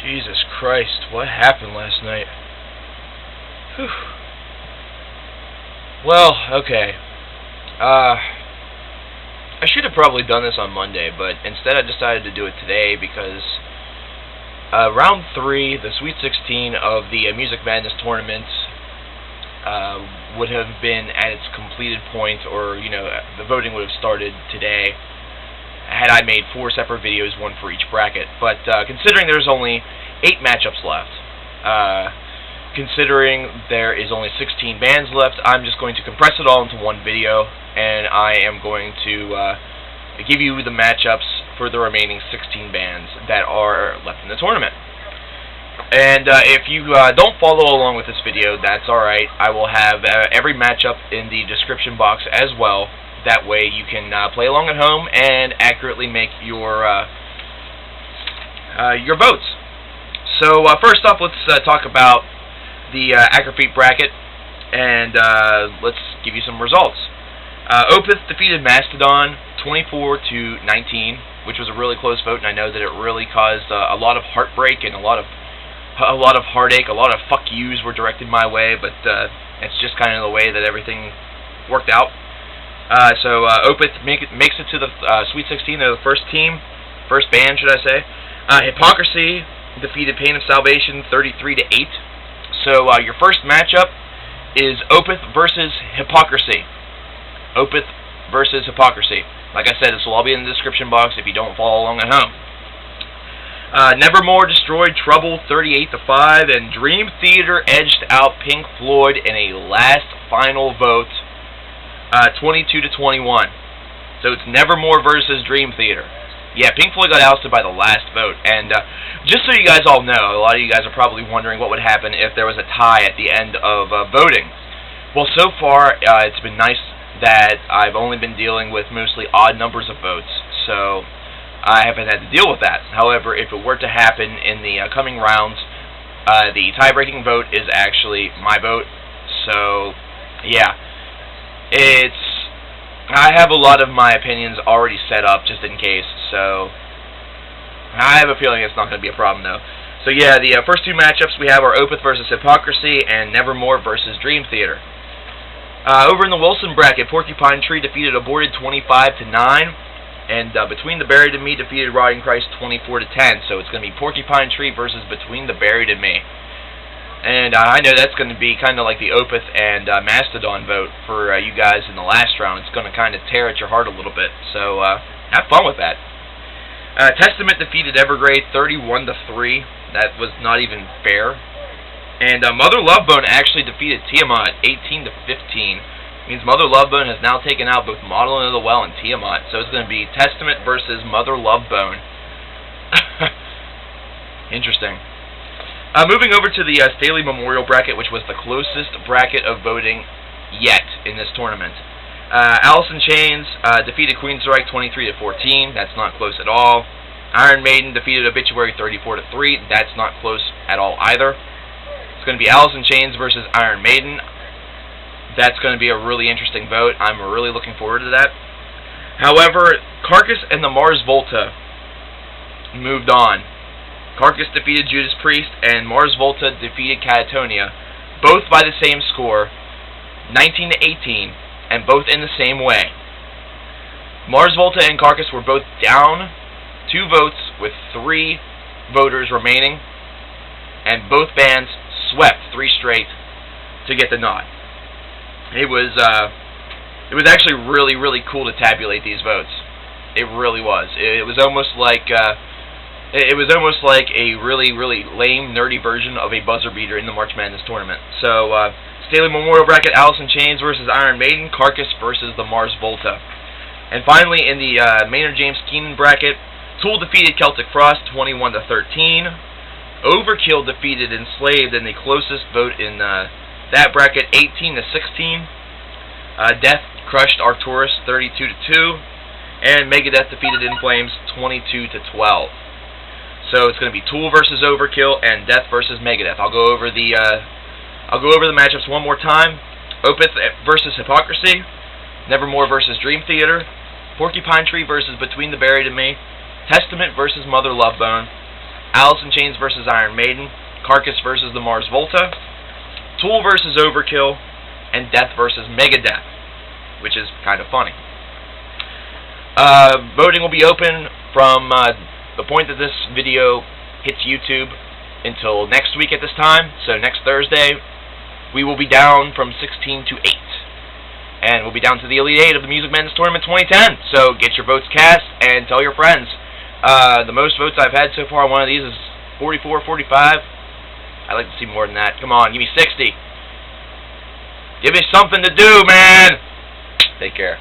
Jesus Christ, what happened last night? Whew. Well, okay. I should have probably done this on Monday, but instead I decided to do it today because round 3, the Sweet 16 of the Music Madness tournament, would have been at its completed point, or, you know, the voting would have started today had I made 4 separate videos, one for each bracket. But considering there's only 8 matchups left, considering there is only 16 bands left, I'm just going to compress it all into one video, and I am going to give you the matchups for the remaining 16 bands that are left in the tournament. And if you don't follow along with this video, that's alright. I will have every matchup in the description box as well. That way you can play along at home and accurately make your votes. So first off, let's talk about the Acrofeet bracket, and let's give you some results. Opeth defeated Mastodon 24-19, which was a really close vote, and I know that it really caused a lot of heartbreak and a lot of heartache. A lot of fuck yous were directed my way, but it's just kind of the way that everything worked out. So Opeth makes it to the Sweet 16. They're the first band, should I say. Hypocrisy defeated Pain of Salvation 33-8. So your first matchup is Opeth versus Hypocrisy. Opeth versus Hypocrisy. Like I said, this will all be in the description box if you don't follow along at home. Nevermore destroyed Trouble 38-5, and Dream Theater edged out Pink Floyd in a last final vote 22-21. So it's Nevermore versus Dream Theater. Yeah, Pink Floyd got ousted by the last vote, and just so you guys all know, a lot of you guys are probably wondering what would happen if there was a tie at the end of voting. Well, so far, it's been nice that I've only been dealing with mostly odd numbers of votes, so I haven't had to deal with that. However, if it were to happen in the coming rounds, the tie-breaking vote is actually my vote. So, yeah, I have a lot of my opinions already set up just in case, so I have a feeling it's not going to be a problem, though. So, yeah, the first 2 matchups we have are Opeth versus Hypocrisy and Nevermore versus Dream Theater. Over in the Wilson bracket, Porcupine Tree defeated Aborted 25-9, and Between the Buried and Me defeated Rotting Christ 24-10. So it's going to be Porcupine Tree versus Between the Buried and Me. And I know that's going to be kind of like the Opeth and Mastodon vote for you guys in the last round. It's going to kind of tear at your heart a little bit. So have fun with that. Testament defeated Evergrey 31-3. That was not even fair. And Mother Lovebone actually defeated Tiamat 18-15. Means Mother Lovebone has now taken out both Model of the Well and Tiamat. So it's going to be Testament versus Mother Lovebone. Interesting. Moving over to the Staley Memorial bracket, which was the closest bracket of voting yet in this tournament. Alice in Chains defeated Queensryche 23-14. That's not close at all. Iron Maiden defeated Obituary 34-3. That's not close at all either. It's going to be Alice in Chains versus Iron Maiden. That's going to be a really interesting vote. I'm really looking forward to that. However, Carcass and the Mars Volta moved on. Carcass defeated Judas Priest, and Mars Volta defeated Catatonia, both by the same score, 19-18, and both in the same way. Mars Volta and Carcass were both down 2 votes with 3 voters remaining, and both bands swept 3 straight to get the nod. It was actually really, really cool to tabulate these votes. It really was. It was almost like a really, really lame, nerdy version of a buzzer beater in the March Madness tournament. So, Staley Memorial bracket, Alice in Chains versus Iron Maiden, Carcass versus the Mars Volta. And finally, in the Maynard James Keenan bracket, Tool defeated Celtic Frost 21-13. Overkill defeated Enslaved in the closest vote in that bracket, 18-16. Death crushed Arcturus 32-2. And Megadeth defeated In Flames 22-12. So it's going to be Tool versus Overkill and Death versus Megadeth. I'll go over the matchups one more time. Opeth versus Hypocrisy, Nevermore versus Dream Theater, Porcupine Tree versus Between the Buried and Me, Testament versus Mother Lovebone, Alice in Chains versus Iron Maiden, Carcass versus the Mars Volta, Tool versus Overkill, and Death versus Megadeth, which is kind of funny. Voting will be open from the point that this video hits YouTube until next week at this time. So next Thursday, we will be down from 16 to 8. And we'll be down to the Elite 8 of the Music Madness Tournament 2010. So get your votes cast and tell your friends. The most votes I've had so far on one of these is 44, 45. I'd like to see more than that. Come on, give me 60. Give me something to do, man. Take care.